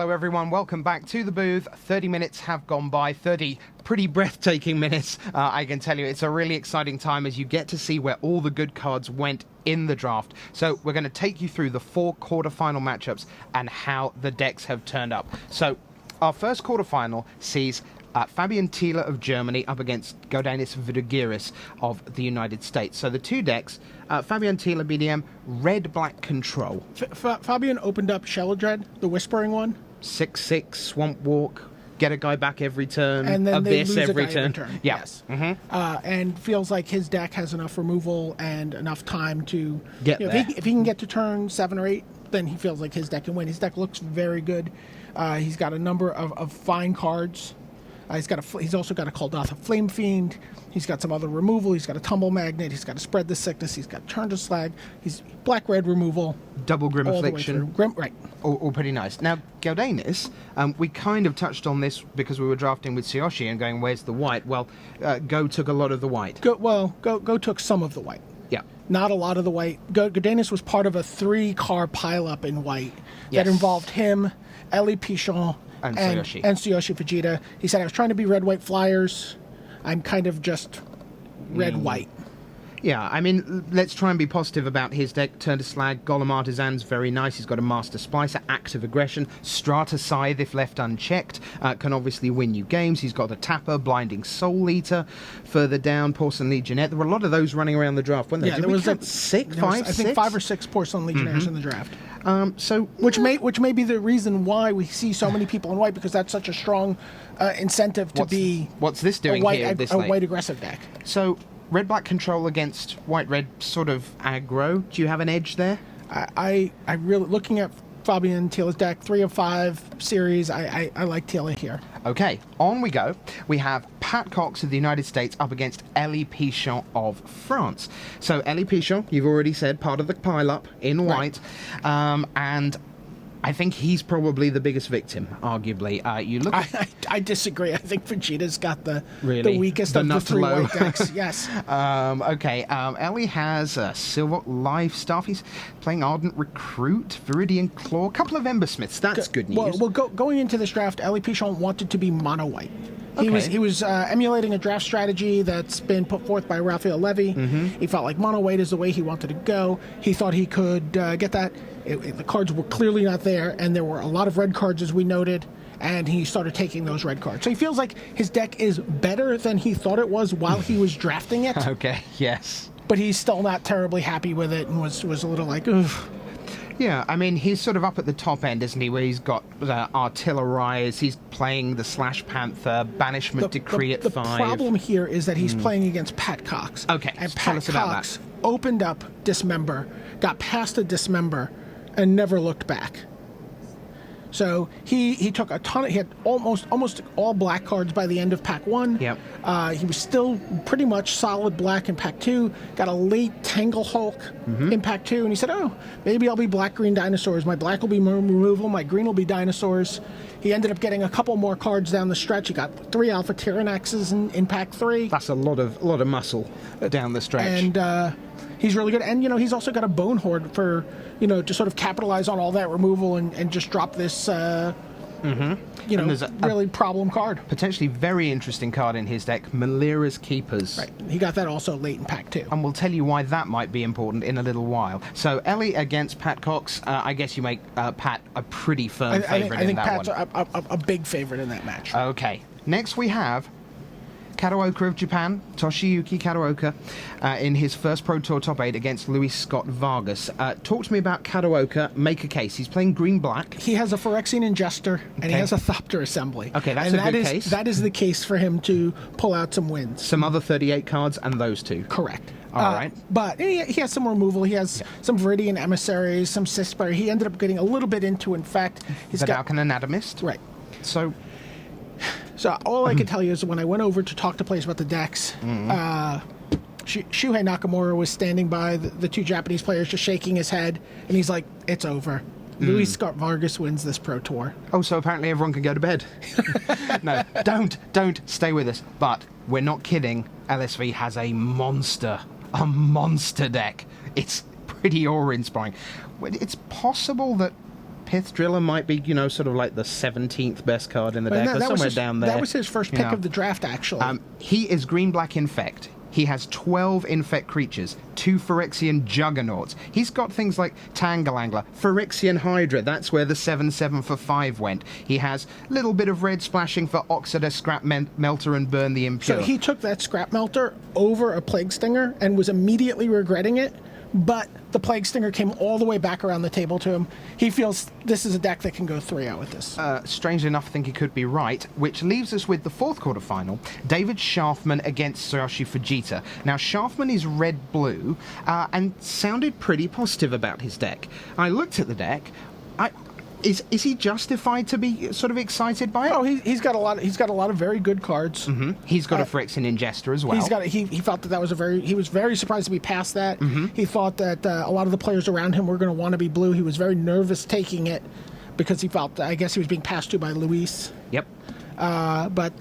Hello everyone, welcome back to the booth. 30 minutes have gone by, 30 pretty breathtaking minutes. I can tell you it's a really exciting time as you get to see where all the good cards went in the draft. So we're going to take you through the 4 quarterfinal matchups and how the decks have turned up. So our first quarterfinal sees Fabian Tilla of Germany up against Vidaris of the United States. So the two decks, Fabian Tilla BDM, red-black control. Fabian opened up Sheladred, the Whispering one. 6/6, Swamp Walk, get a guy back every turn, And then Abyss they lose every a guy turn. every turn. Yeah. Yes. Mm-hmm. And feels like his deck has enough removal and enough time to... Get there. If he can get to turn 7 or 8, then he feels like his deck can win. His deck looks very good. He's got a number of fine cards. He's also got a Kuldotha Flame Fiend. He's got some other removal. He's got a Tumble Magnet. He's got a Spread the Sickness. He's got Turn to Slag. He's black-red removal. Double Grim all Affliction. Right. All pretty nice. Now, Galdanis, we kind of touched on this because we were drafting with Tsuyoshi and going, where's the white? Well, Go took a lot of the white. Go took some of the white. Yeah. Not a lot of the white. Galdanis was part of a 3-car pileup in white that involved him, Elie Pichon, and Tsuyoshi. And Tsuyoshi Vegeta. He said, I was trying to be red-white flyers. I'm kind of just red-white. Yeah, I mean, let's try and be positive about his deck. Turn to Slag, Golem Artisan's very nice. He's got a Master Splicer, Active Aggression, Strata Scythe if left unchecked. Can obviously win you games. He's got a Tapper, Blinding Soul Eater. Further down, Porcelain Legionnaire. There were a lot of those running around the draft, weren't there? Yeah, Did there we was count 6, 5, 6? I think 5 or 6 Porcelain Legionnaires in the draft. So which may be the reason why we see so many people in white, because that's such a strong incentive to be what's this doing a white, here this a late? white aggressive deck. So red-black control against white-red sort of aggro. Do you have an edge there? I really, looking at Fabian Tilla's deck, 3 of 5 series, I like Tilla here. Okay, on we go. We have Pat Cox of the United States up against Elie Pichon of France. So Elie Pichon, you've already said, part of the pile-up in white. And I think he's probably the biggest victim, arguably. You look. I disagree. I think Vegeta's got the weakest the of the 3 low. white decks. Yes. Okay. Elie has Silver Life stuff. He's playing Ardent Recruit, Viridian Claw, a couple of Embersmiths. That's good news. Well, going into this draft, Elie Pichon wanted to be mono white. He was emulating a draft strategy that's been put forth by Raphael Levy. He felt like mono white is the way he wanted to go. He thought he could get that. The cards were clearly not there, and there were a lot of red cards, as we noted, and he started taking those red cards. So he feels like his deck is better than he thought it was while he was drafting it. Okay, yes. But he's still not terribly happy with it, and was a little like, ugh. Yeah, I mean, he's sort of up at the top end, isn't he, where he's got Artillerise, he's playing the Slash Panther, Banishment Decree at 5. The problem here is that he's playing against Pat Cox. Okay, and so tell Pat us about Cox opened up Dismember, got past the Dismember, and never looked back. So he took a ton. He had almost all black cards by the end of Pack 1. Yep. He was still pretty much solid black in Pack 2. Got a late Tangle Hulk in Pack 2, and he said, "Oh, maybe I'll be black-green dinosaurs. My black will be removal. My green will be dinosaurs." He ended up getting a couple more cards down the stretch. He got 3 Alpha Tyrannaxes in Pack 3. That's a lot of muscle down the stretch. And he's really good. And he's also got a Bone Horde for to sort of capitalize on all that removal and just drop this really problem card. Potentially very interesting card in his deck, Malira's Keepers. Right. He got that also late in Pack 2. And we'll tell you why that might be important in a little while. So Elie against Pat Cox. I guess you make Pat a pretty firm favorite in that one. I think Pat's a big favorite in that match. Okay. Next we have Karaoka of Japan, Toshiyuki Karaoka, in his first Pro Tour top 8 against Luis Scott Vargas. Talk to me about Karaoka. Make a case. He's playing green-black. He has a Phyrexian Ingester, and he has a Thopter Assembly. Okay, that's a good case. That is the case for him to pull out some wins. Some other 38 cards and those 2. Correct. All right. But he has some removal. He has some Viridian Emissaries, some Cisper. He ended up getting a little bit into, in fact, he's got an Anatomist. Right. So all I can tell you is when I went over to talk to players about the decks, Shuhei Nakamura was standing by the 2 Japanese players, just shaking his head, and he's like, "It's over. Luis Scott Vargas wins this Pro Tour." Oh, so apparently everyone can go to bed. No, don't stay with us. But we're not kidding. LSV has a monster deck. It's pretty awe-inspiring. It's possible that Pith Driller might be, sort of like the 17th best card in the deck, or somewhere down there. That was his first pick of the draft, actually. He is green-black Infect. He has 12 Infect creatures, 2 Phyrexian Juggernauts. He's got things like Tangalangler, Phyrexian Hydra, that's where the 7/7 for 5 went. He has a little bit of red splashing for Oxider, Scrap Melter, and Burn the Impure. So he took that Scrap Melter over a Plague Stinger and was immediately regretting it, but the Plague Stinger came all the way back around the table to him. He feels this is a deck that can go 3-0 with this. Strangely enough, I think he could be right, which leaves us with the fourth quarterfinal, David Sharfman against Tsuyoshi Fujita. Now, Sharfman is red-blue and sounded pretty positive about his deck. I looked at the deck. Is he justified to be sort of excited by it? Oh, he's got a lot. He's got a lot of very good cards. Mm-hmm. He's got a Phyrexian Ingester as well. He felt that was he was very surprised to be past that. Mm-hmm. He thought that a lot of the players around him were going to want to be blue. He was very nervous taking it because he felt, I guess, he was being passed to by Luis. Yep. But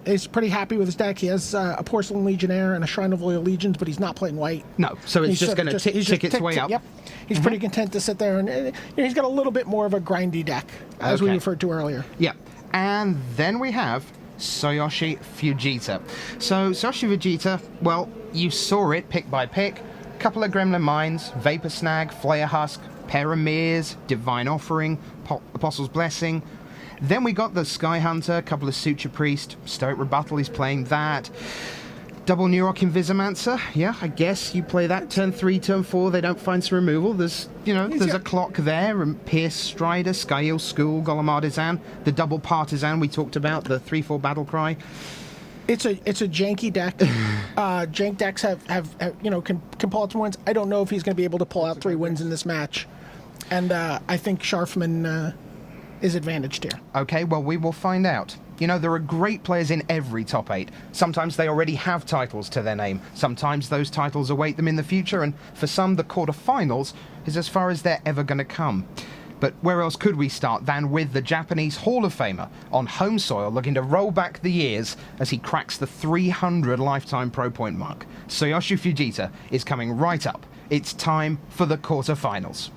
he's pretty happy with his deck. He has a Porcelain Legionnaire and a Shrine of Loyal Legions, but he's not playing white. No, so it's just going to tick its way up. Yep. He's pretty content to sit there, and he's got a little bit more of a grindy deck, as we referred to earlier. Yep. And then we have Tsuyoshi Fujita. So Tsuyoshi Fujita, well, you saw it pick by pick. Couple of Gremlin Mines, Vapor Snag, Flayer Husk, Pair of Mirrors, Divine Offering, Apostle's Blessing. Then we got the Sky Hunter, a couple of Suture Priest, Stoic Rebuttal, he's playing that. Double Neurok Invisimancer, yeah, I guess you play that turn 3, turn 4, they don't find some removal. There's, a clock there, and Pierce Strider, Skyhill School, Golem Artisan, the double Partisan we talked about, the 3/4 Battle Cry. It's a janky deck. Jank decks can pull out some wins. I don't know if he's going to be able to pull out 3 wins in this match, and I think Sharfman is advantaged here. Okay, well, we will find out. There are great players in every top 8. Sometimes they already have titles to their name. Sometimes those titles await them in the future, and for some, the quarterfinals is as far as they're ever going to come. But where else could we start than with the Japanese Hall of Famer on home soil looking to roll back the years as he cracks the 300 lifetime pro point mark. Tsuyoshi Fujita is coming right up. It's time for the quarterfinals.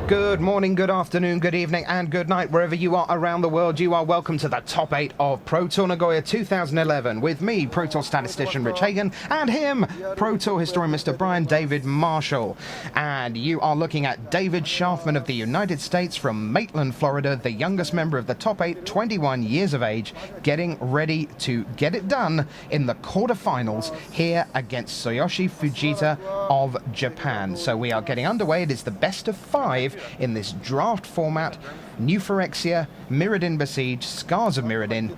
Good morning, good afternoon, good evening, and good night, wherever you are around the world. You are welcome to the top 8 of Pro Tour Nagoya 2011 with me, Pro Tour statistician Rich Hagan, and him, Pro Tour historian Mr. Brian David Marshall. And you are looking at David Sharfman of the United States from Maitland, Florida, the youngest member of the top 8, 21 years of age, getting ready to get it done in the quarterfinals here against Tsuyoshi Fujita of Japan. So we are getting underway. It is the best of 5 in this draft format. New Phyrexia, Mirrodin Besiege, Scars of Mirrodin.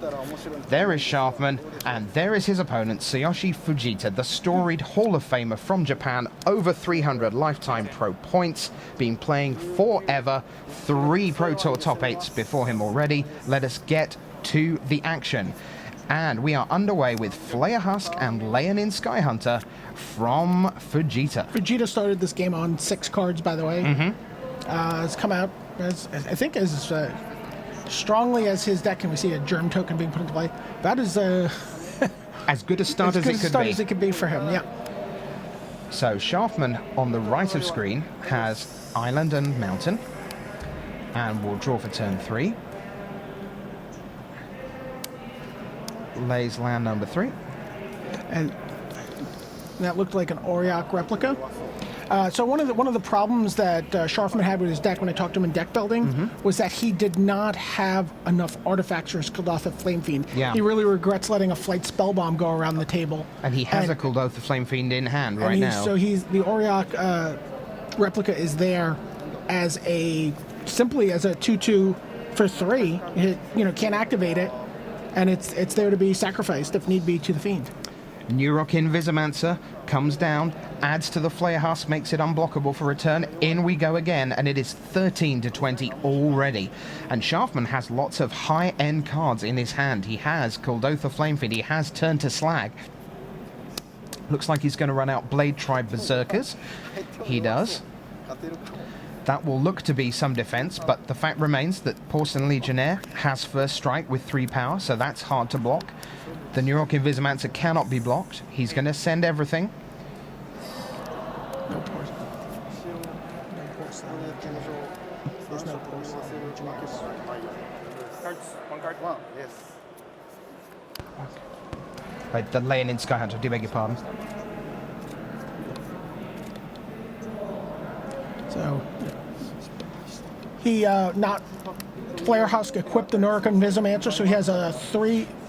There is Sharfman, and there is his opponent, Tsuyoshi Fujita, the storied Hall of Famer from Japan, over 300 lifetime pro points, been playing forever, 3 Pro Tour top 8s before him already. Let us get to the action. And we are underway with Flayer Husk and Leonin Skyhunter from Vegeta. Vegeta started this game on 6 cards, by the way. Mm-hmm. Has come out, as strongly as his deck, and we see a Germ token being put into play. That is as good a start as it could be for him, yeah. So Sharfman on the right of screen has Island and Mountain, and will draw for turn 3. Lays land number 3. And that looked like an Auriok replica. So one of the problems that Sharfman had with his deck when I talked to him in deck building was that he did not have enough artifacts for his Kuldotha Flame Fiend. Yeah. He really regrets letting a Flight Spellbomb go around the table. And he has a Kuldotha Flame Fiend in hand right now. So the Auriok replica is there as simply as a 2/2 for 3. It, can't activate it, and it's there to be sacrificed if need be to the Fiend. Nurok Invisimancer comes down, adds to the Flare Husk, makes it unblockable for return. In we go again, and it is 13-20 already. And Sharfman has lots of high-end cards in his hand. He has Kuldotha Flamefiend, he has Turn to Slag. Looks like he's going to run out Blade Tribe Berserkers. He does. That will look to be some defense, but the fact remains that Porcelain Legionnaire has first strike with 3 power, so that's hard to block. The Nurok Invisimancer cannot be blocked. He's going to send everything. No porcelain. No porcelain. There's no porcelain. Cards. 1 card. Wow. Yes. Right, the laying in Skyhunter, I do beg your pardon. So he not Flare Husk equipped the Nurok Invisimancer, so he has an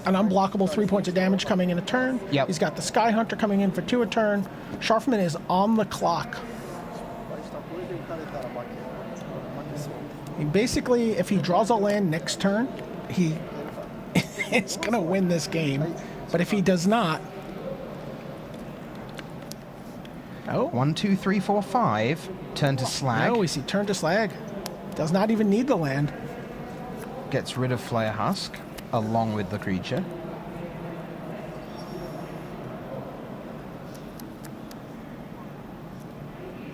unblockable 3 points of damage coming in a turn. Yep. He's got the Sky Hunter coming in for 2 a turn. Sharfman is on the clock. Basically, if he draws a land next turn, he is going to win this game. But if he does not... Oh. 1, 2, 3, 4, 5. Turn to Slag. No, we see Turn to Slag. Does not even need the land. Gets rid of Flare Husk, along with the creature.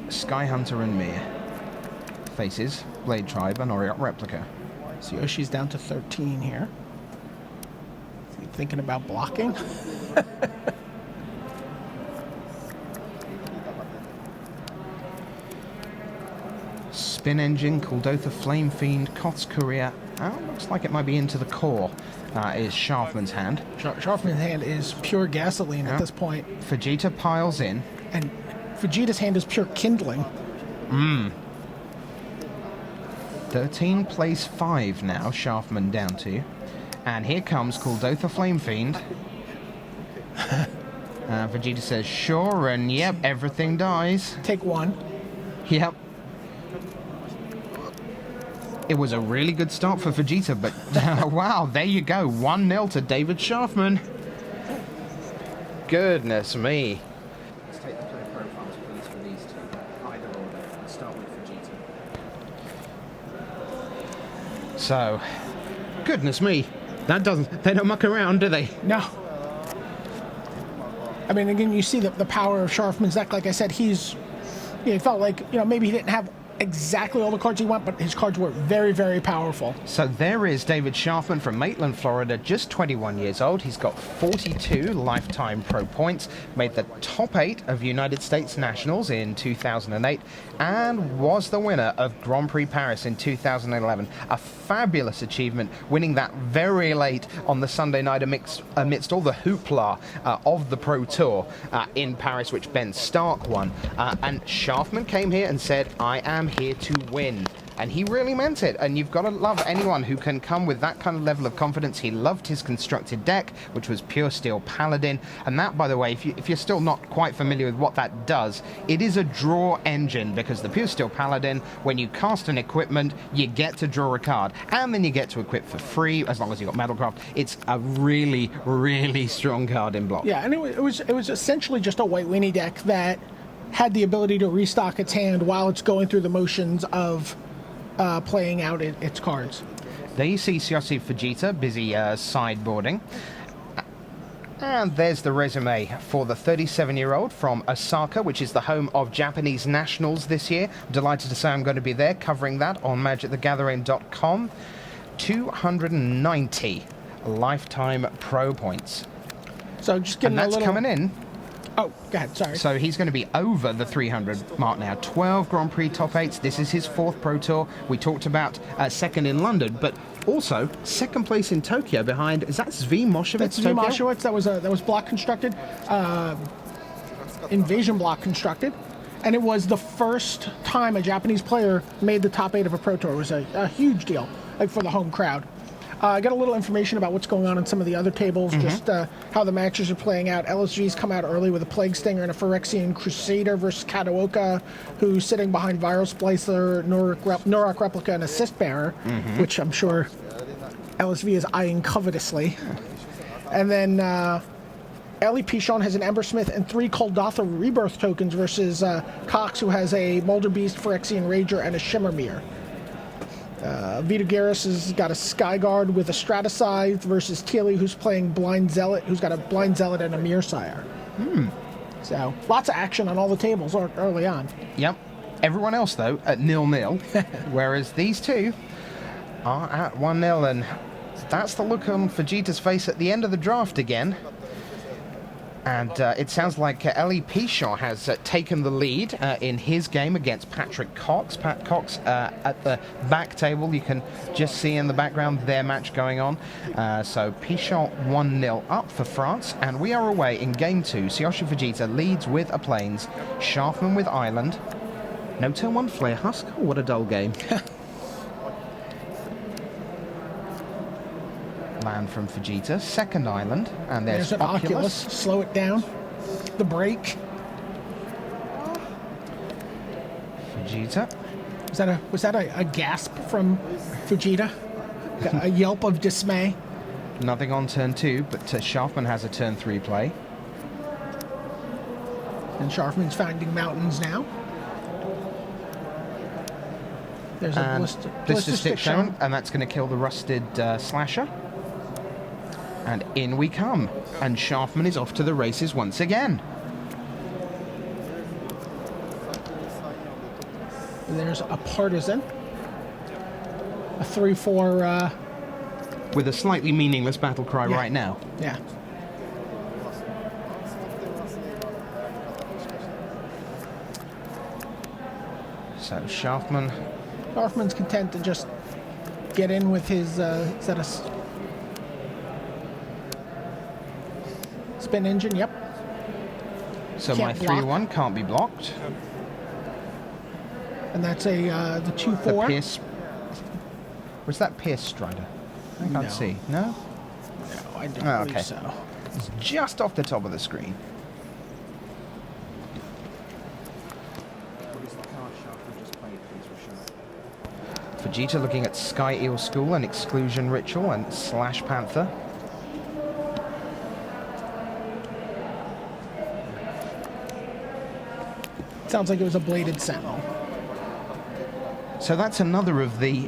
Sky Hunter and Mir. Faces Blade Tribe and Oriok Replica. So Yoshi's down to 13 here. Is he thinking about blocking? Spin Engine, Kuldotha Flamefiend, Koth's Courier. Looks like it might be into the core. Is Sharfman's hand. Sharfman's hand is pure gasoline at this point. Vegeta piles in. And Vegeta's hand is pure kindling. 13 plays 5 now, Sharfman down to. And here comes Kuldotha Flamefiend. Vegeta says, sure, and yep, everything dies. Take 1. Yep. It was a really good start for Vegeta, but wow, there you go. 1-0 to David Sharfman. Goodness me. Let's take the player profiles, please, for these two. Either order. Let's start with Vegeta. So, goodness me. They don't muck around, do they? No. I mean, again, you see the power of Sharfman's deck. Like I said, he felt like, maybe he didn't have exactly all the cards he want, but his cards were very, very powerful. So there is David Sharfman from Maitland, Florida, just 21 years old. He's got 42 lifetime pro points, made the top 8 of United States Nationals in 2008, and was the winner of Grand Prix Paris in 2011. A fabulous achievement, winning that very late on the Sunday night amidst all the hoopla of the Pro Tour in Paris, which Ben Stark won. And Sharfman came here and said, I am here to win. And he really meant it. And you've got to love anyone who can come with that kind of level of confidence. He loved his constructed deck, which was Pure Steel Paladin. And that, by the way, if you're still not quite familiar with what that does, it is a draw engine, because the Pure Steel Paladin, when you cast an equipment, you get to draw a card. And then you get to equip for free, as long as you've got Metalcraft. It's a really, really strong card in block. Yeah, and it was essentially just a white weenie deck that had the ability to restock its hand while it's going through the motions of playing out its cards. There you see Vegeta busy sideboarding. And there's the resume for the 37-year-old from Osaka, which is the home of Japanese Nationals this year. I'm delighted to say I'm going to be there covering that on MagicTheGathering.com. 290 lifetime pro points. So just getting and that's coming in. Oh, go ahead, sorry. So he's going to be over the 300 mark now. 12 Grand Prix top 8s. This is his 4th Pro Tour. We talked about second in London, but also second place in Tokyo behind, is that Zvi Moshevitz? That's Zvi Moshevitz. That was block constructed. Invasion block constructed. And it was the first time a Japanese player made the top 8 of a Pro Tour. It was a huge deal for the home crowd. I got a little information about what's going on in some of the other tables, just how the matches are playing out. LSG's come out early with a Plague Stinger and a Phyrexian Crusader versus Kataoka, who's sitting behind Viral Splicer, Nurok Replica, and Assist Bearer, which I'm sure LSV is eyeing covetously. And then Ellie Pichon has an Embersmith and 3 Kuldotha Rebirth tokens versus Cox, who has a Molder Beast, Phyrexian Rager, and a Shimmer Mirror. Vidaris has got a Skyguard with a Stratascythe versus Tilla, who's playing Blind Zealot, who's got a Blind Zealot and a Mirror Sire. So, lots of action on all the tables early on. Yep. Everyone else, though, at 0-0, whereas these two are at 1-0, and that's the look on Vegeta's face at the end of the draft again. And it sounds like Ellie Pichon has taken the lead in his game against Patrick Cox. Pat Cox at the back table. You can just see in the background their match going on. So Pichon 1-0 up for France. And we are away in Game 2. Syoshi Vegeta leads with a Plains. Sharfman with Island. No turn 1 Flare Husk. Oh, what a dull game. Land from Vegeta, second island, and there's an Oculus. Slow it down. The break. Vegeta. Was that a gasp from Vegeta? A yelp of dismay? Nothing on turn 2, but Sharfman has a turn 3 play. And Sharfman's finding mountains now. There's a Blister Stick shown, and that's going to kill the rusted slasher. And in we come. And Sharfman is off to the races once again. There's a Partisan. A 3-4... with a slightly meaningless battle cry right now. Yeah. So Sharfman's content to just get in with his set of spin engine. Yep. So Can't my block. 3-1 can't be blocked. And that's the 2-4. The Pierce. Was that Pierce Strider? I can't No. see. No? No, I don't Oh, believe okay. so. It's just off the top of the screen. Vegeta looking at Sky Eel School and Exclusion Ritual and Slash Panther. Sounds like it was a Bladed Sentinel. So that's another of the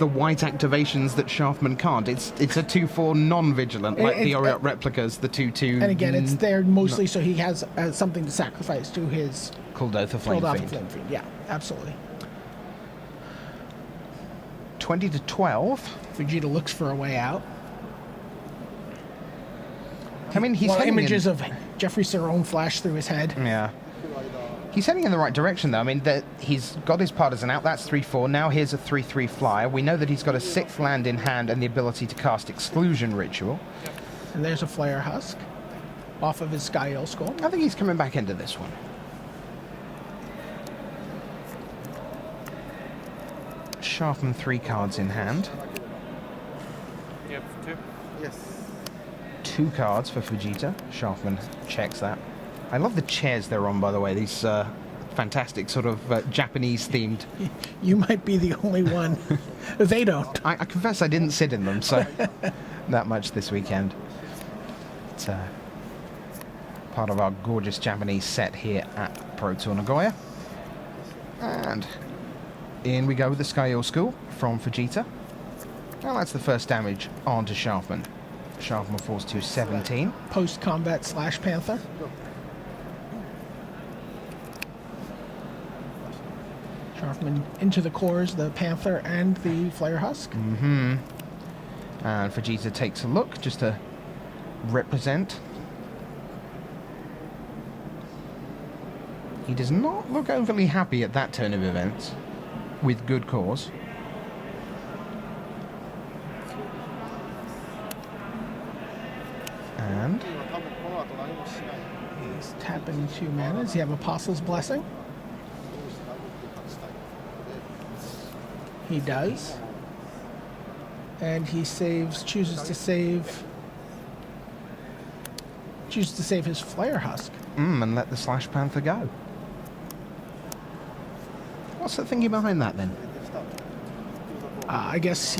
white activations that Sharfman can't. It's a 2-4 non-vigilant, like the Oriot replicas, the 2-2. And again, it's there mostly so he has something to sacrifice to his Kuldotha Flame Kuldotha Fiend. Flame Fiend. Yeah, absolutely. 20-12. Vegeta looks for a way out. I mean, he's Well, heading images of Jeffrey Cerrone flash through his head. Yeah. He's heading in the right direction, though. I mean, he's got his Partisan out. That's 3-4. Now here's a 3-3 flyer. We know that he's got a 6th land in hand and the ability to cast Exclusion Ritual. And there's a Flare Husk off of his Sky Eel Skull. I think he's coming back into this one. Sharfman 3 cards in hand. Yep, 2. Yes. 2 cards for Vegeta. Sharfman checks that. I love the chairs they're on, by the way. These fantastic sort of Japanese-themed. You might be the only one. They don't. I confess I didn't sit in them, so that much this weekend. It's part of our gorgeous Japanese set here at Pro Tour Nagoya. And in we go with the Sky Eel School from Vegeta. Well, that's the first damage onto Sharfman. Sharfman falls to 17. Post-combat Slash Panther. Sharfman into the cores, the Panther and the Flare Husk. Mm-hmm. And Vegeta takes a look just to represent. He does not look overly happy at that turn of events, with good cause. And He's tapping 2 mana. Does he have Apostle's Blessing? He does. And he chooses to save his Flare Husk. and let the Slash Panther go. What's the thinking behind that then? I guess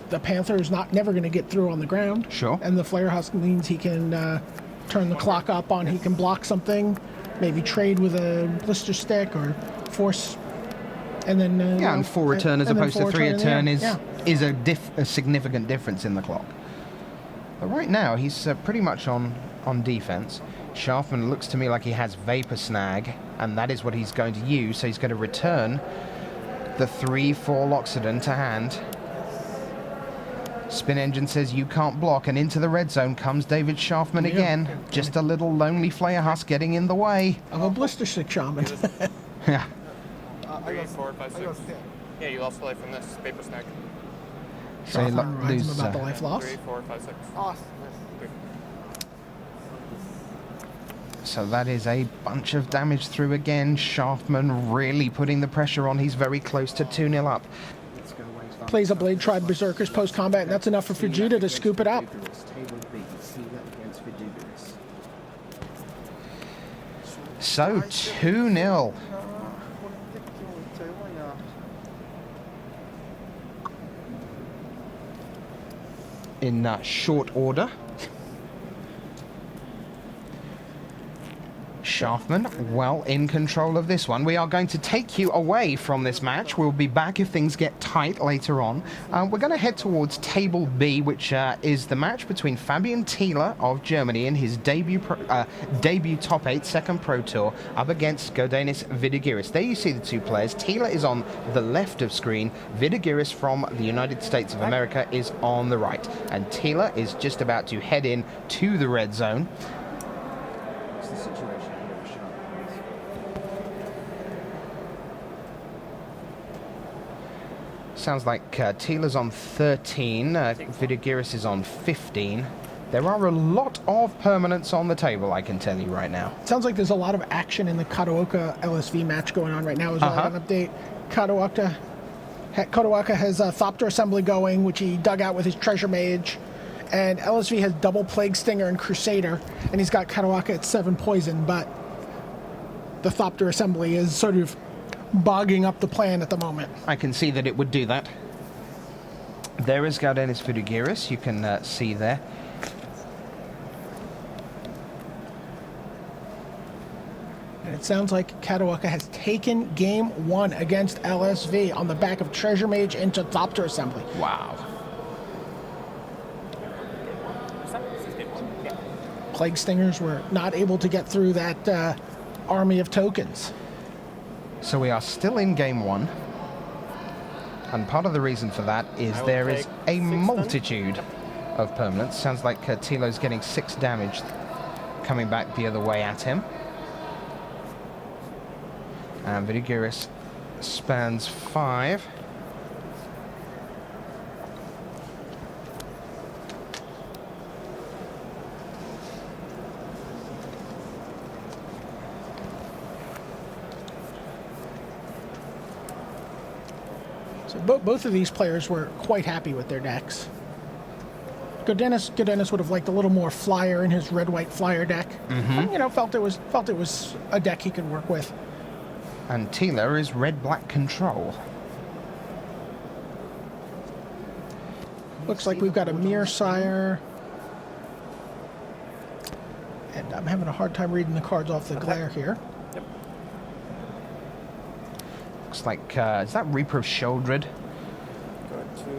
the Panther is never going to get through on the ground. Sure. And the Flare Husk means he can turn the clock up on. He can block something, maybe trade with a blister stick or force, and then yeah, and 4 return as opposed to 3 return is yeah. a significant difference in the clock. But right now he's pretty much on defense. Sharfman looks to me like he has Vapor Snag, and that is what he's going to use. So he's going to return the 3-4 Loxodon to hand. Spin Engine says you can't block, and into the red zone comes David Sharfman again. Just a little lonely Flare Husk getting in the way. Of a blister stick shaman. Yeah. 3, 4, 5, 6. Yeah, you lost life from this Vapor Snag. So he Sharfman reminds him loses, about the life loss. 3, 4, 5, 6. so that is a bunch of damage through again. Sharfman really putting the pressure on. He's very close to 2-0 up. Plays a Blade Tribe Berserkers post-combat, and that's enough for Vegeta to scoop it up. So 2-0. In short order. Sharfman, well in control of this one. We are going to take you away from this match. We'll be back if things get tight later on. We're going to head towards Table B, which is the match between Fabian Tilla of Germany in his debut top 8, second Pro Tour, up against Godanis Vidaris. There you see the two players. Tilla is on the left of screen. Vidaris from the United States of America is on the right. And Tilla is just about to head in to the red zone. Sounds like Tila's on 13, Vidaris is on 15. There are a lot of permanents on the table, I can tell you right now. Sounds like there's a lot of action in the Kataoka LSV match going on right now as well. An update. Kataoka has a Thopter assembly going, which he dug out with his Treasure Mage. And LSV has double Plague Stinger and Crusader, and he's got Kataoka at 7 poison, but the Thopter assembly is sort of bogging up the plan at the moment. I can see that it would do that. There is Godanis Vidaris, you can see there. And it sounds like Kataoka has taken game 1 against LSV on the back of Treasure Mage into Thopter assembly. Wow. Plague Stingers were not able to get through that army of tokens. So we are still in game 1. And part of the reason for that is there is a multitude of permanents. Sounds like Tilo's getting 6 damage coming back the other way at him. And Vidaris spans 5. So both of these players were quite happy with their decks. Godanis would have liked a little more flyer in his red-white flyer deck. Felt it was a deck he could work with. And Tilla is red-black control. Looks like we've got a Mirror Sire. And I'm having a hard time reading the cards off the glare here. Looks like, is that Reaper of Sheoldred?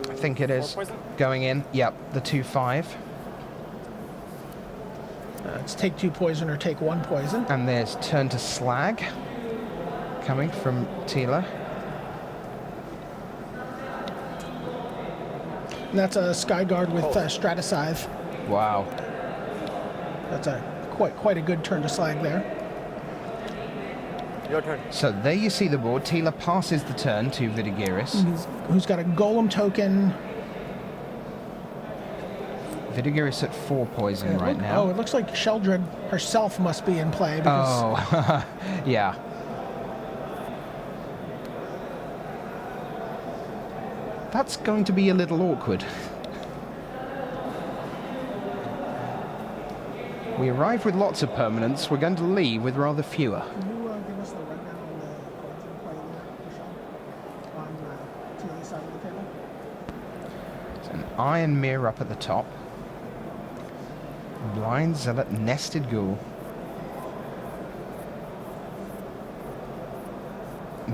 I think it is. Going in. Yep, the 2/5. It's take 2 poison or take 1 poison. And there's Turn to Slag coming from Tilla. And that's a Skyguard with Stratascythe. Wow. That's a quite a good turn to slag there. Your turn. So there you see the board. Tilla passes the turn to Vidaris. Who's got a Golem token. Vidaris at 4 poison right now. Oh, it looks like Sheldred herself must be in play. Because oh, yeah. That's going to be a little awkward. We arrive with lots of permanents. We're going to leave with rather fewer. Can you give us the rundown on the cards in play there, on Tilla's side of the table? It's an Iron Mirror up at the top. Blind Zealot, Nested Ghoul.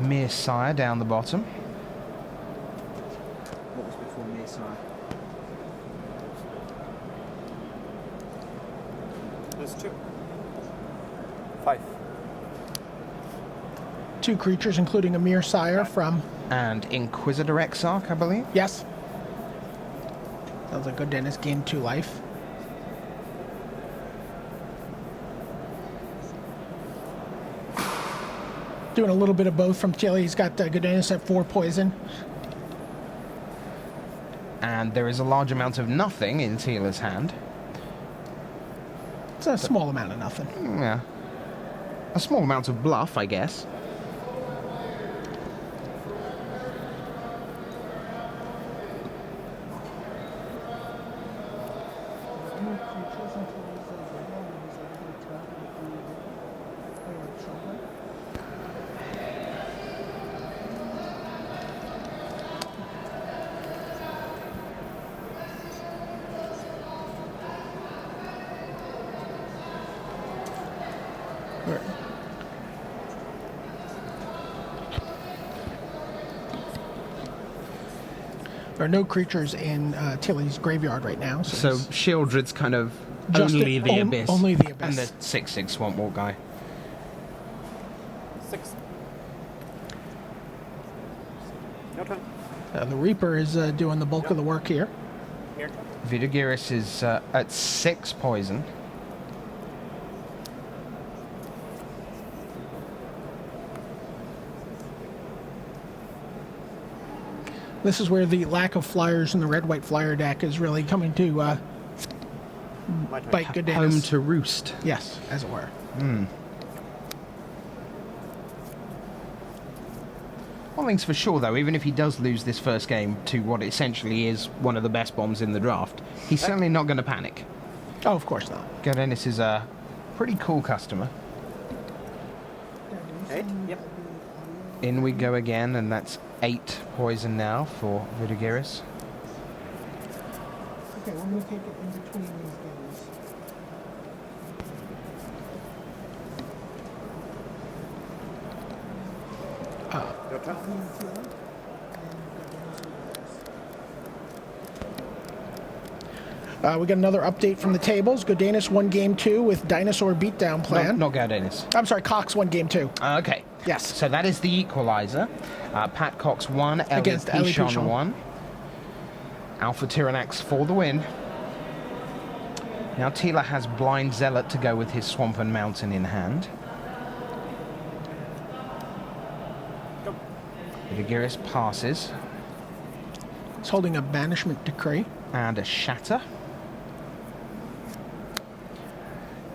Messiah down the bottom. What was before Messiah? There's 2. 5. 2 creatures, including a Messiah from... And Inquisitor Exarch, I believe. Yes. Sounds like good Dennis gained 2 life. Doing a little bit of both from Tilla. He's got Godinez at 4 poison. And there is a large amount of nothing in Tilla's hand. It's a small amount of nothing. Yeah. A small amount of bluff, I guess. There are no creatures in Tilly's graveyard right now. So he's Shieldred's kind of just only the Abyss. Only the Abyss. And the 6/6 Swamp Walk guy. 6. No turn. The Reaper is doing the bulk of the work here. Your turn. Vidaris is at 6 poison. This is where the lack of flyers in the red-white flyer deck is really coming to My turn. bite Godinez. Home to roost. Yes, as it were. One thing's for sure, though, even if he does lose this first game to what essentially is one of the best bombs in the draft, he's certainly not going to panic. Oh, of course not. Godinez is a pretty cool customer. 8? Yep. In we go again, and that's 8 poison now for Vidaris. Okay, we're going to take it in between these games. Your turn. We got another update from the tables. Godinez won game 2 with Dinosaur Beatdown plan. Not Godinez. I'm sorry, Cox won game 2. Okay. Yes. So that is the equalizer. Pat Cox won, Against Ellie Pichon Pichon. won. Alpha Tyrannax for the win. Now Tilla has Blind Zealot to go with his Swamp and Mountain in hand. Vidaris passes. He's holding a Banishment Decree. And a Shatter.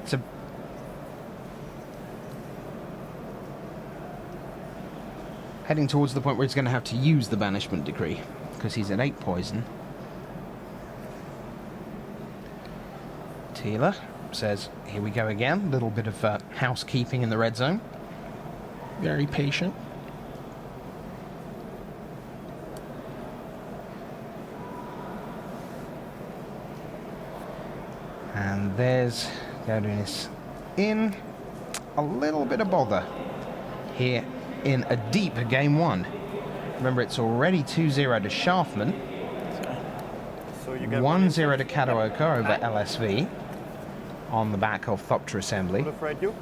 It's a... Heading towards the point where he's going to have to use the Banishment Decree, because he's at 8 poison. Tilla says, here we go again. Little bit of housekeeping in the red zone. Very patient. And there's Godinez in a little bit of bother here in a deep game 1. Remember, it's already 2-0 to Sharfman, So you get 1-0 to Kataoka over LSV on the back of Thopter Assembly. Would afraid you.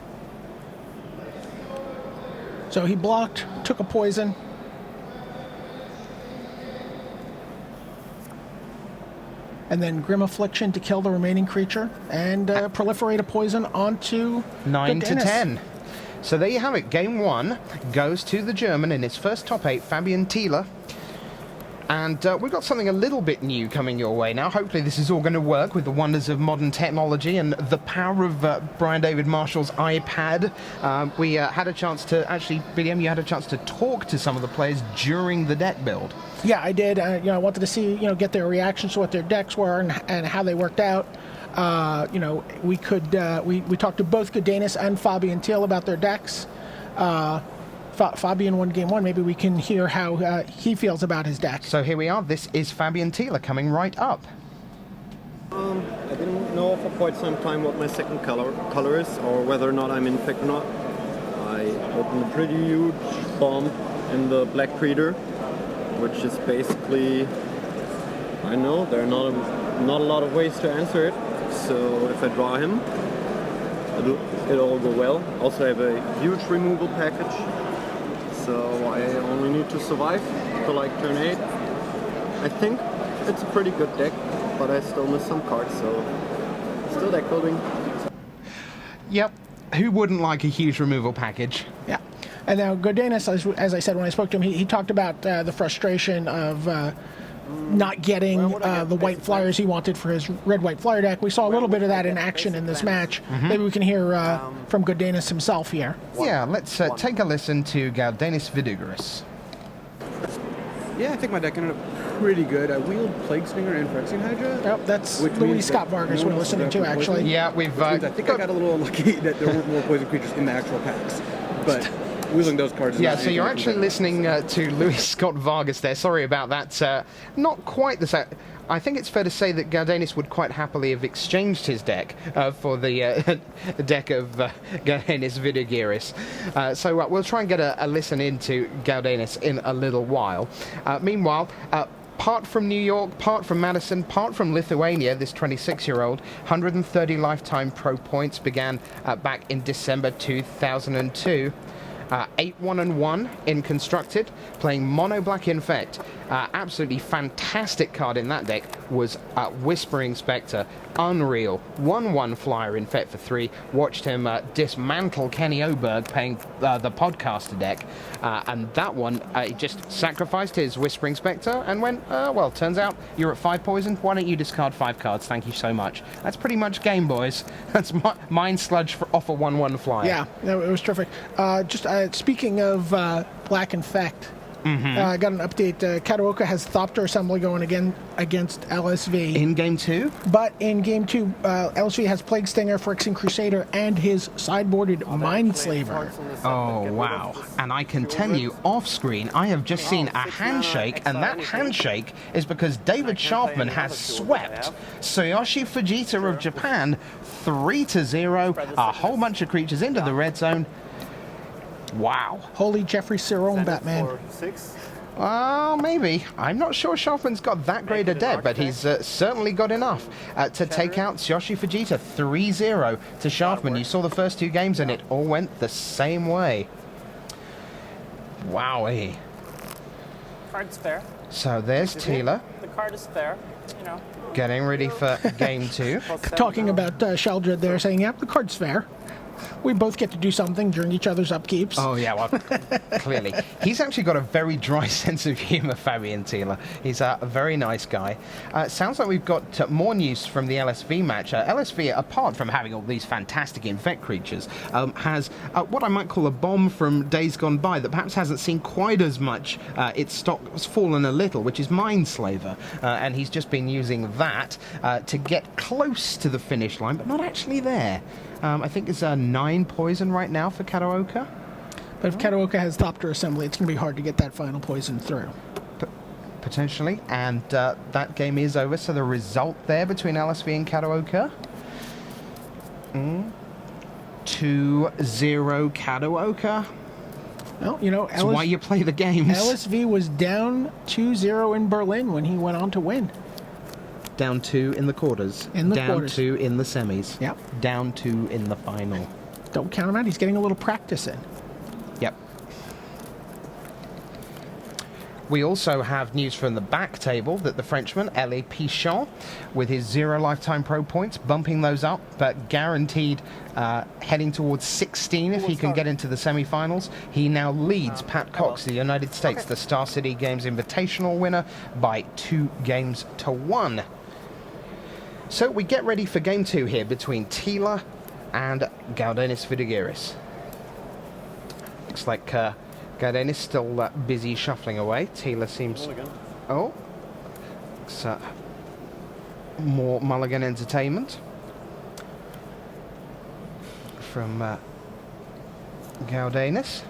So he blocked, took a poison. And then Grim Affliction to kill the remaining creature and proliferate a poison onto 9 to Godinez. 10. So there you have it. Game 1 goes to the German in his first top 8, Fabian Tilla. And we've got something a little bit new coming your way now. Hopefully this is all going to work with the wonders of modern technology and the power of Brian David Marshall's iPad. We had a chance to, actually, BDM, you had a chance to talk to some of the players during the deck build. Yeah, I did. I wanted to see, get their reactions to what their decks were and how they worked out. We talked to both Godinez and Fabian Thiel about their decks. Fabian won game 1. Maybe we can hear how he feels about his deck. So here we are. This is Fabian Tilla coming right up. I didn't know for quite some time what my second color is, or whether or not I'm infect or not. I opened a pretty huge bomb in the Black Creator, which is basically, I know there are not a lot of ways to answer it. So if I draw him, it'll all go well. Also, I have a huge removal package, so I only need to survive to like turn 8. I think it's a pretty good deck, but I still miss some cards, so still deck building. Yep. Who wouldn't like a huge removal package? Yeah. And now Godinez, as I said when I spoke to him, he talked about the frustration of not getting the white flyers he wanted for his red-white flyer deck. We saw a little bit of that in action in this match. Maybe we can hear from Godinez himself here. Yeah, let's take a listen to Vidaris Vidaris. Yeah, I think my deck ended up pretty good. I wheeled Plague Stinger and Phyrexian Hydra. Yep, that's Louis Scott Vargas we're listening to, actually. Yeah, we've... I think I got a little unlucky that there weren't more poison creatures in the actual packs. But wheeling those cards is yeah, so you're actually listening to Louis Scott Vargas there. Sorry about that. Not quite the same. I think it's fair to say that Vidaris would quite happily have exchanged his deck for the deck of Vidaris Vidaris. So we'll try and get a listen into Vidaris in a little while. Meanwhile, part from New York, part from Madison, part from Lithuania, this 26-year-old, 130 lifetime pro points, began back in December 2002. 8-1-1 in Constructed, playing Mono Black Infect. Absolutely fantastic card in that deck was Whispering Spectre. Unreal. 1-1 flyer Infect for 3. Watched him dismantle Kenny Oberg playing the podcaster deck. And that one, he just sacrificed his Whispering Spectre and went, well, turns out you're at 5 poison. Why don't you discard 5 cards? Thank you so much. That's pretty much game, boys. That's Mind Sludge off a 1-1 flyer. Yeah, it was terrific. Speaking of Black Infect, I got an update. Kataoka has Thopter Assembly going again against LSV. In Game 2? But in Game 2, LSV has Plague Stinger, Phyrexian Crusader, and his sideboarded Mindslaver. Oh, wow. And I can tell you, off-screen, I have just seen a handshake, and that handshake is because David Sharfman has swept Tsuyoshi Vegeta of Japan 3-0, a whole bunch of creatures into the red zone. Wow. Holy Jeffrey Cerrone, Batman. Maybe. I'm not sure Sharfman's got that great a deck, but he's certainly got enough to take out Tsuyoshi Vegeta 3-0 to Sharfman. You saw the first 2 games and it all went the same way. Wowie. Card's fair. So there's Tilla. The card is fair, you know. Getting ready for Game 2. Talking about Sheldred there, saying, yep, the card's fair. We both get to do something during each other's upkeeps. Oh, yeah, well, clearly. He's actually got a very dry sense of humour, Fabian Tilla. He's a very nice guy. Sounds like we've got more news from the LSV match. LSV, apart from having all these fantastic infect creatures, has what I might call a bomb from days gone by that perhaps hasn't seen quite as much. Its stock has fallen a little, which is Mindslaver. And he's just been using that to get close to the finish line, but not actually there. I think it's 9 poison right now for Kataoka. But if Kataoka has Thopter Assembly, it's going to be hard to get that final poison through. Potentially. And that game is over. So the result there between LSV and Kataoka. 2-0 Kataoka. Well, you know, That's why you play the games. LSV was down 2-0 in Berlin when he went on to win. Down 2 in the quarters. Down 2 in the semis. Yep. Down 2 in the final. Don't count him out. He's getting a little practice in. Yep. We also have news from the back table that the Frenchman, L.A. Pichon, with his 0 lifetime pro points, bumping those up, but guaranteed heading towards 16 if he can get into the semi-finals. He now leads Pat Cox, the United States, the Star City Games Invitational winner, by 2-1. So we get ready for Game 2 here between Tilla and Vidaris Vidaris. Looks like Vidaris still busy shuffling away. Tilla seems... Oh. Looks, more Mulligan entertainment from Vidaris.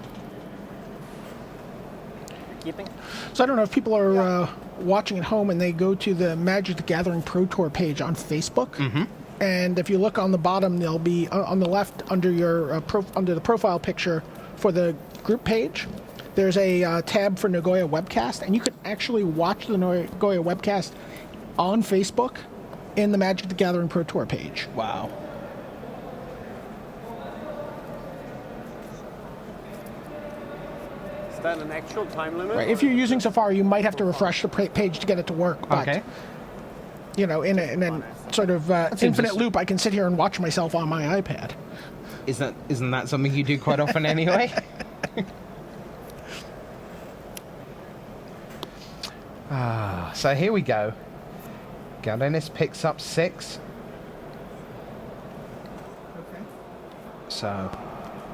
Keeping? So I don't know if people are watching at home and they go to the Magic the Gathering Pro Tour page on Facebook. Mm-hmm. And if you look on the bottom, there'll be on the left under your under the profile picture for the group page. There's a tab for Nagoya webcast, and you can actually watch the Nagoya webcast on Facebook in the Magic the Gathering Pro Tour page. Wow. Is that an actual time limit? Right. If you're using Safari, you might have to refresh the page to get it to work. But, Okay. you know, in a sort of infinite loop, I can sit here and watch myself on my iPad. Isn't that something you do quite often anyway? So here we go. Galdenis picks up 6. Okay. So,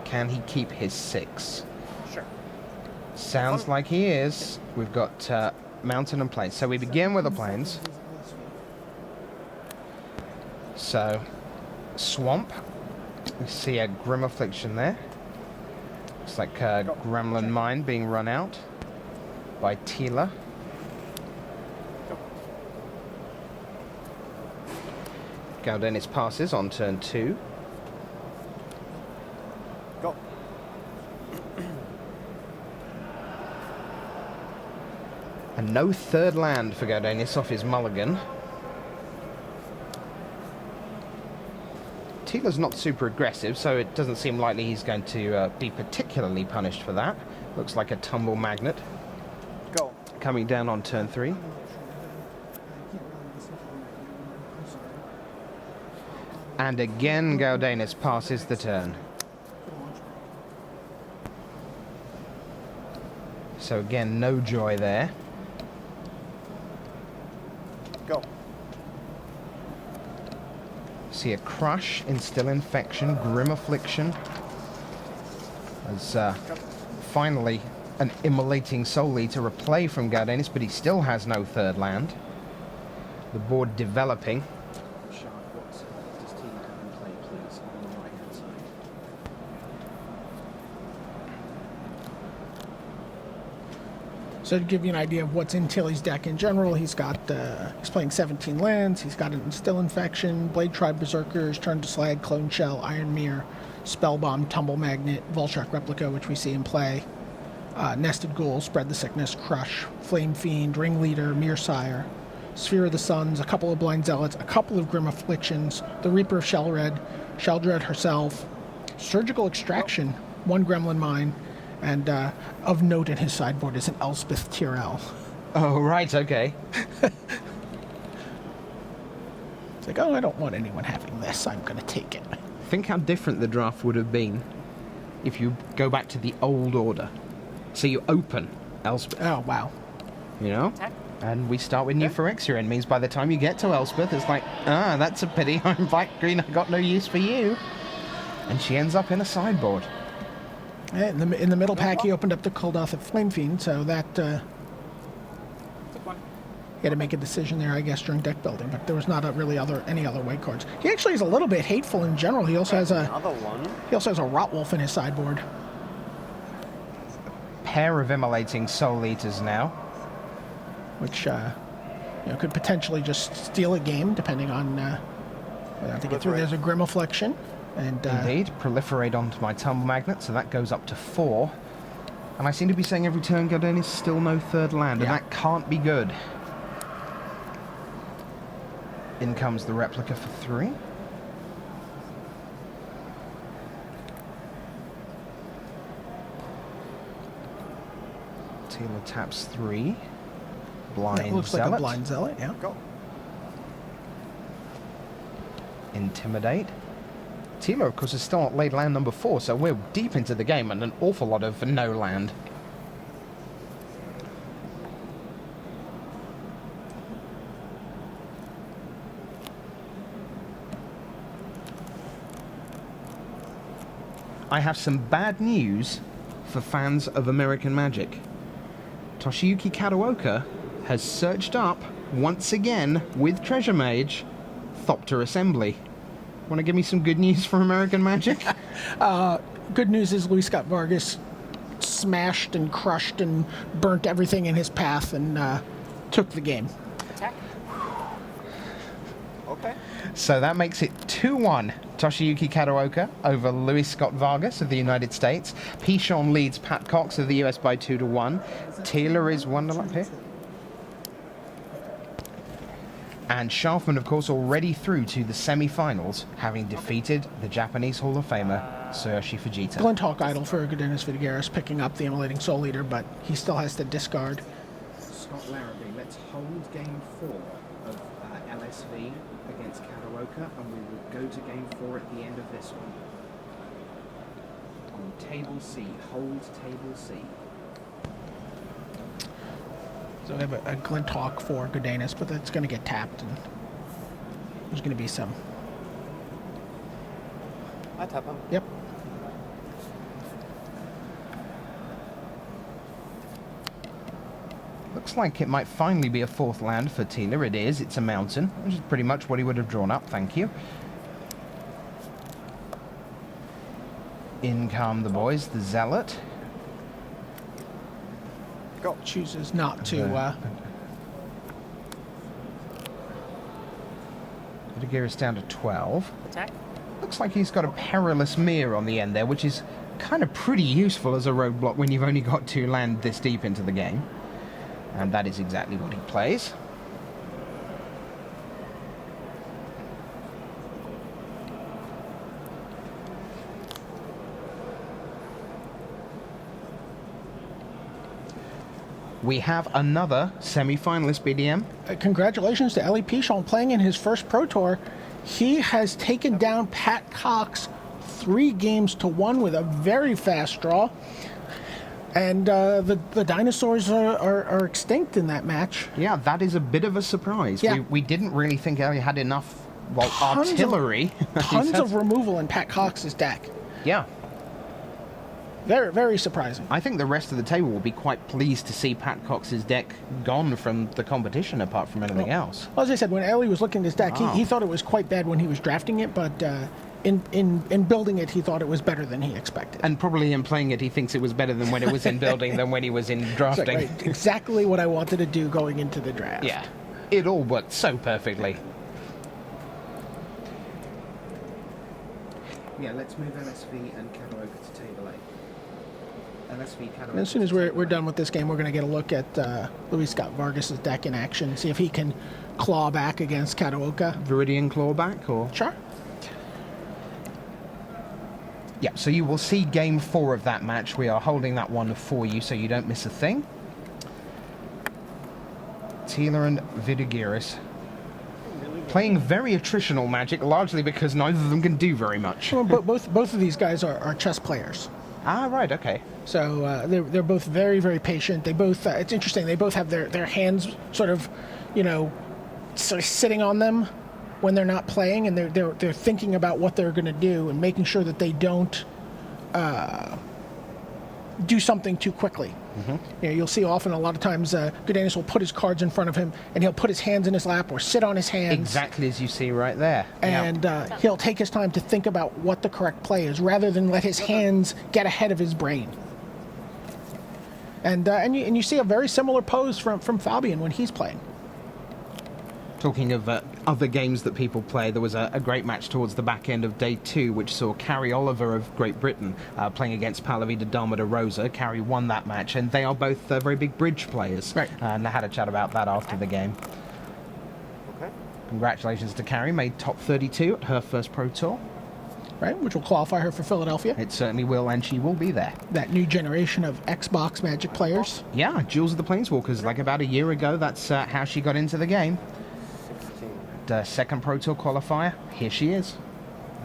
can he keep his 6? Sure. Sounds like he is. We've got mountain and plains. So we begin with the plains. So, swamp. We see a Grim Affliction there. Looks like a Gremlin Mine being run out by Tilla. Galdenis passes on turn 2. Go. And no third land for Galdenis off his mulligan. Tilla's not super aggressive, so it doesn't seem likely he's going to be particularly punished for that. Looks like a tumble magnet Go. coming down on turn 3. And again, Galdenis passes the turn. So again, no joy there. Go. See a Crush, Instill Infection, Grim Affliction. As finally an Immolating Soul Eater, a play from Galdenis, but he still has no third land. The board developing. So to give you an idea of what's in Tilly's deck in general, he's playing 17 lands. He's got an Instill Infection, Blade Tribe Berserkers, Turn to Slag, Clone Shell, Iron Mirror, Spellbomb, Tumble Magnet, Volshark Replica, which we see in play, Nested Ghoul, Spread the Sickness, Crush, Flame Fiend, Ringleader, Mearsire, Sphere of the Suns, a couple of Blind Zealots, a couple of Grim Afflictions, the Reaper of Sheldred herself, Surgical Extraction, 1 Gremlin Mine, and of note in his sideboard is an Elspeth Tyrell. Oh, right, okay. It's like, oh, I don't want anyone having this. I'm going to take it. Think how different the draft would have been if you go back to the old order. So you open Elspeth, Oh, wow. you know? And we start with new Phyrexia. It means by the time you get to Elspeth, it's like, that's a pity. I'm black green. I got no use for you. And she ends up in a sideboard. Yeah, in the middle pack, he opened up the Kuldothic Flame Fiend, so that Took one. he had to make a decision there, I guess, during deck building. But there was not any other white cards. He actually is a little bit hateful in general. He also has Another one. a Rotwolf in his sideboard. Pair of Immolating Soul Eaters now. Which could potentially just steal a game, depending on whether I think it through. There's a Grim Affliction, and Indeed, proliferate onto my Tumble Magnet, so that goes up to 4. And I seem to be saying every turn, Galdenis, still no third land, and that can't be good. In comes the Replica for 3. Tilla taps 3. Blind that looks Zealot. like a Blind Zealot. Yeah. Go. Intimidate. Tilla, of course, is still at late land number 4, so we're deep into the game and an awful lot of no land. I have some bad news for fans of American Magic. Toshiyuki Kataoka has searched up, once again, with Treasure Mage, Thopter Assembly. Want to give me some good news for American Magic? Good news is Luis Scott Vargas smashed and crushed and burnt everything in his path and took the game. Attack. Okay. So that makes it 2-1. Toshiyuki Kataoka over Luis Scott Vargas of the United States. Pichon leads Pat Cox of the US by 2-1. Tilla is 1-0 up here. And Sharfman, of course, already through to the semi-finals, having defeated the Japanese Hall of Famer, Tsuyoshi Vegeta. Glinthawk idol for Vidaris Vidaris picking up the Emulating Soul Eater, but he still has to discard. Scott Larrabee, let's hold game 4 of LSV against Kataoka, and we will go to game 4 at the end of this one. On table C, hold table C. So we have a Glinthawk for Vidaris, but that's going to get tapped, and there's going to be some. I tap him. Yep. Looks like it might finally be a 4th land for Tilla. It is. It's a mountain, which is pretty much what he would have drawn up. Thank you. In come the boys, the Zealot. Go. Chooses not to. Vidaris down to 12. Attack. Looks like he's got a Perilous Mirror on the end there, which is kind of pretty useful as a roadblock when you've only got 2 land this deep into the game. And that is exactly what he plays. We have another semi-finalist, BDM. Congratulations to Elie Pichon playing in his first Pro Tour. He has taken down Pat Cox 3-1 with a very fast draw. And the dinosaurs are extinct in that match. Yeah, that is a bit of a surprise. Yeah. We didn't really think Elie had enough, well, Tons of- artillery. Tons of removal in Pat Cox's deck. Yeah. Very, very surprising. I think the rest of the table will be quite pleased to see Pat Cox's deck gone from the competition apart from anything else. Well, as I said, when Elie was looking at his deck, he thought it was quite bad when he was drafting it, but in building it, he thought it was better than he expected. And probably in playing it, he thinks it was better than when it was in building than when he was in drafting. Right, exactly what I wanted to do going into the draft. Yeah, it all worked so perfectly. Yeah, let's move LSV and Kataoka to table A. LSV, Kataoka. And as soon as we're done with this game, we're going to get a look at Luis Scott Vargas' deck in action, see if he can claw back against Kataoka. Viridian clawback, or? Sure. Yeah, so you will see game 4 of that match. We are holding that one for you so you don't miss a thing. Tilla and Vidaris playing very attritional Magic, largely because neither of them can do very much. Well, both of these guys are chess players. Ah, right, okay. So they're both very, very patient. They both, it's interesting, they both have their hands sort of, sort of sitting on them when they're not playing, and they're thinking about what they're going to do and making sure that they don't do something too quickly. Mm-hmm. You'll see often a lot of times Vidaris will put his cards in front of him and he'll put his hands in his lap or sit on his hands. Exactly as you see right there. And he'll take his time to think about what the correct play is rather than let his hands get ahead of his brain. And you see a very similar pose from Fabian when he's playing. Talking of other games that people play, there was a great match towards the back end of day 2, which saw Carrie Oliver of Great Britain playing against Palavida Dama de Rosa. Carrie won that match, and they are both very big bridge players. Right. And I had a chat about that after the game. Okay. Congratulations to Carrie, made top 32 at her first Pro Tour. Right, which will qualify her for Philadelphia. It certainly will, and she will be there. That new generation of Xbox Magic players. Yeah, Jules of the Planeswalkers, like about a year ago, that's how she got into the game. 16. The second Pro Tour qualifier, here she is.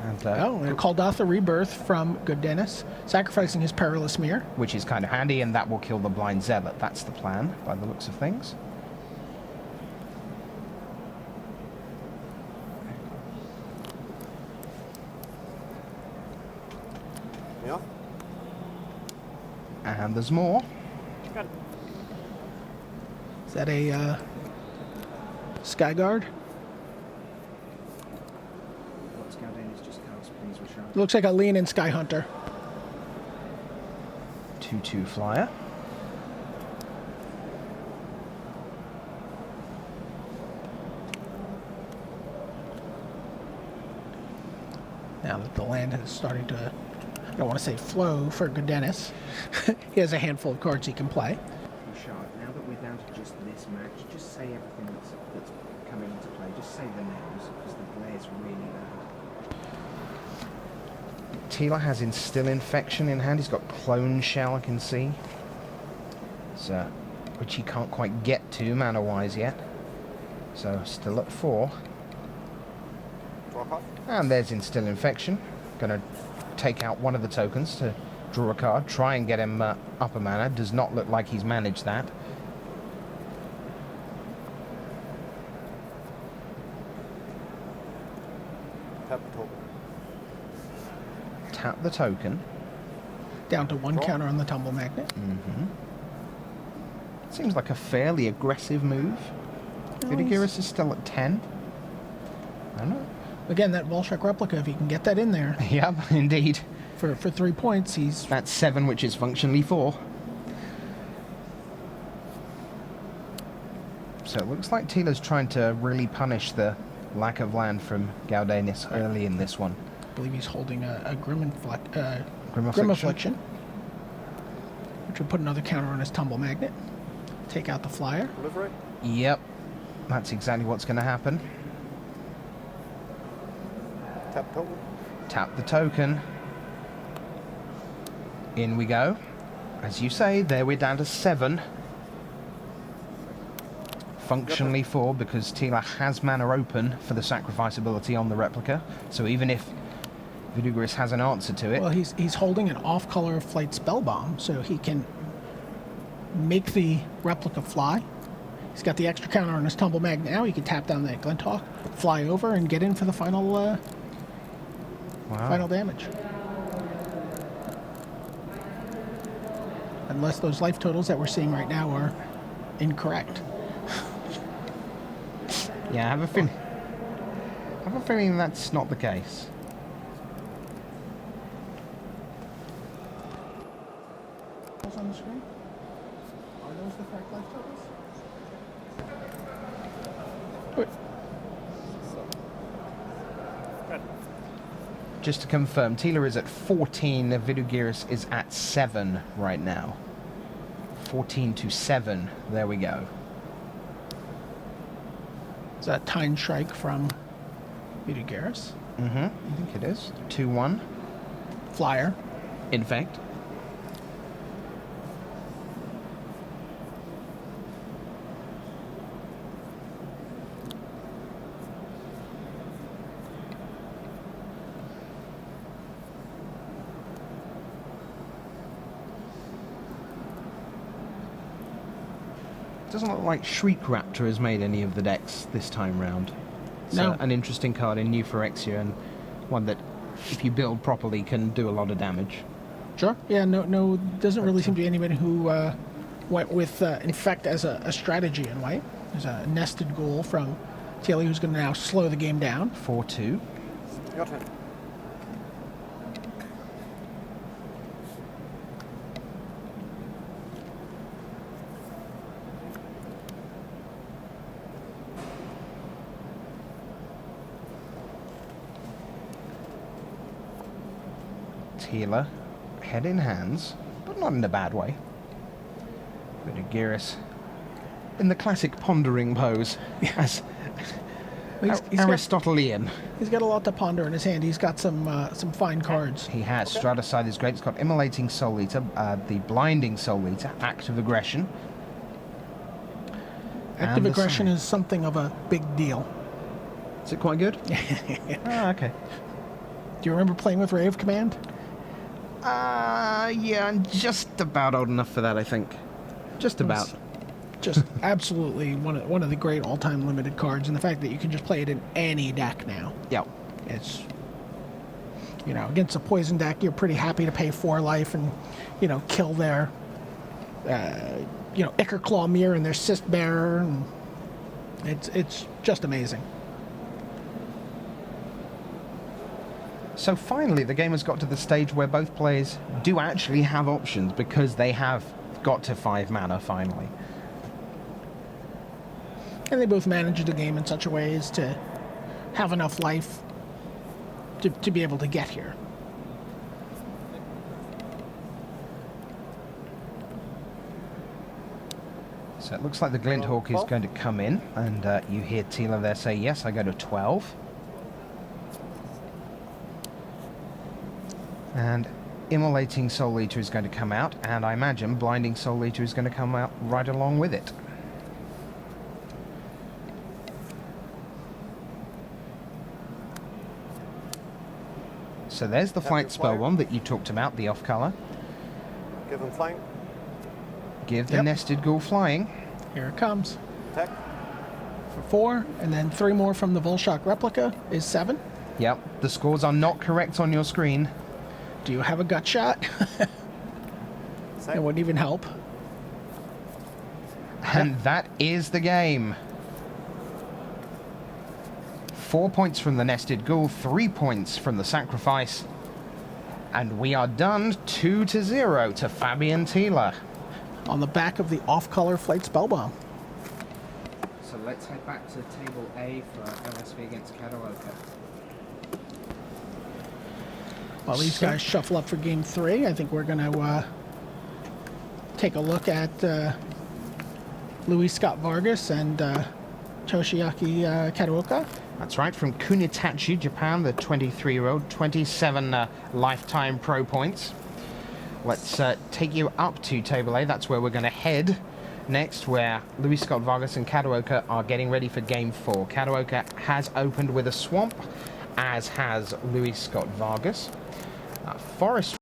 And, and Kaldatha Rebirth from Vidaris, sacrificing his Perilous Mirror. which is kind of handy, and that will kill the Blind Zealot. That's the plan, by the looks of things. Yeah. And there's more. Got it. Is that a Skyguard? It Looks like a Leonin Sky Hunter. 2/2 flyer. Now that the land is starting to, I don't want to say flow for Vidaris. He has a handful of cards he can play. Now that we're down to just this match, just say everything that's coming into play. Just say the names, because the glare is really bad. Tilla has Instill Infection in hand. He's got Clone Shell, I can see. So, which he can't quite get to mana-wise yet. So, still at 4. And there's Instill Infection. Gonna take out one of the tokens to draw a card, try and get him up a mana. Does not look like he's managed that. Tap the token. Down to 1 counter on the Tumble Magnet. Mm-hmm. Seems like a fairly aggressive move. No, Vidaris is still at 10. I don't know. Again, that Volshak replica, if he can get that in there Yep, indeed. for 3 points, he's... That's 7, which is functionally 4. So it looks like Tilla's trying to really punish the lack of land from Gaudenis early in this one. I believe he's holding a Grim Affliction. Affliction, which would put another counter on his Tumble Magnet. Take out the flyer. Yep, that's exactly what's going to happen. Tap token. Tap the token. In we go. As you say, there we're down to 7. Functionally 4, because Tilla has mana open for the sacrifice ability on the replica. So even if Vidaris has an answer to it... Well, he's holding an off-color Flight Spell Bomb, so he can make the replica fly. He's got the extra counter on his Tumble Magnet now. He can tap down that Glinthawk, fly over, and get in for the final final damage. Unless those life totals that we're seeing right now are incorrect. Yeah, I have a feeling that's not the case. What's on the screen? Are those the correct life totals? Wait. Just to confirm, Tilla is at 14, Vidaris is at 7 right now. 14 to 7, there we go. Is that Tine Shrike from Vidaris? Mm-hmm, I think it is. 2-1. Flyer. Infect. Doesn't look like Shriek Raptor has made any of the decks this time round. So No. an interesting card in New Phyrexia, and one that, if you build properly, can do a lot of damage. Sure. Yeah, no, doesn't really seem to be anybody who went with Infect as a strategy in white. There's a nested goal from Tilla who's going to now slow the game down. 4-2. Your turn. Tilla, head in hands, but not in a bad way. Vidaris in the classic pondering pose, as He's got, Aristotelian. he's got a lot to ponder in his hand. He's got some fine cards. He has. Straticide is great. It's got Immolating Soul Eater, the Blinding Soul Eater, Active Aggression. Active and the aggression sign. is something of a big deal. Is it quite good? Ah, okay. Do you remember playing with Rave Command? Yeah, I'm just about old enough for that, I think. Just about. Just absolutely one of the great all-time limited cards, and the fact that you can just play it in any deck now. Yep. It's, against a poison deck, you're pretty happy to pay 4 life and, kill their, Ichor Claw Mirror and their Cyst Bearer, and it's just amazing. So finally, the game has got to the stage where both players do actually have options because they have got to 5 mana finally. And they both manage the game in such a way as to have enough life to be able to get here. So it looks like the Glinthawk is going to come in, and you hear Tilla there say, yes, I go to 12. And Immolating Soul Eater is going to come out, and I imagine Blinding Soul Eater is going to come out right along with it. So there's the flight spell one that you talked about, the off-color. Give him flank. Give the Nested Ghoul flying. Here it comes. Attack. For 4, and then 3 more from the Volshock replica is 7. Yep, the scores are not correct on your screen. Do you have a gut shot? It wouldn't even help. And that is the game. 4 points from the Nested Ghoul, 3 points from the Sacrifice. And we are done 2-0 to Fabian Tilla. On the back of the off-color Flight Spellbomb. So let's head back to table A for LSV against Karaoke. While these guys shuffle up for game 3, I think we're going to take a look at Luis Scott Vargas and Toshiaki Kataoka. That's right, from Kunitachi, Japan, the 23-year-old, 27 lifetime pro points. Let's take you up to table A. That's where we're going to head next, where Luis Scott Vargas and Kataoka are getting ready for game 4. Kataoka has opened with a swamp, as has Luis Scott Vargas. Forest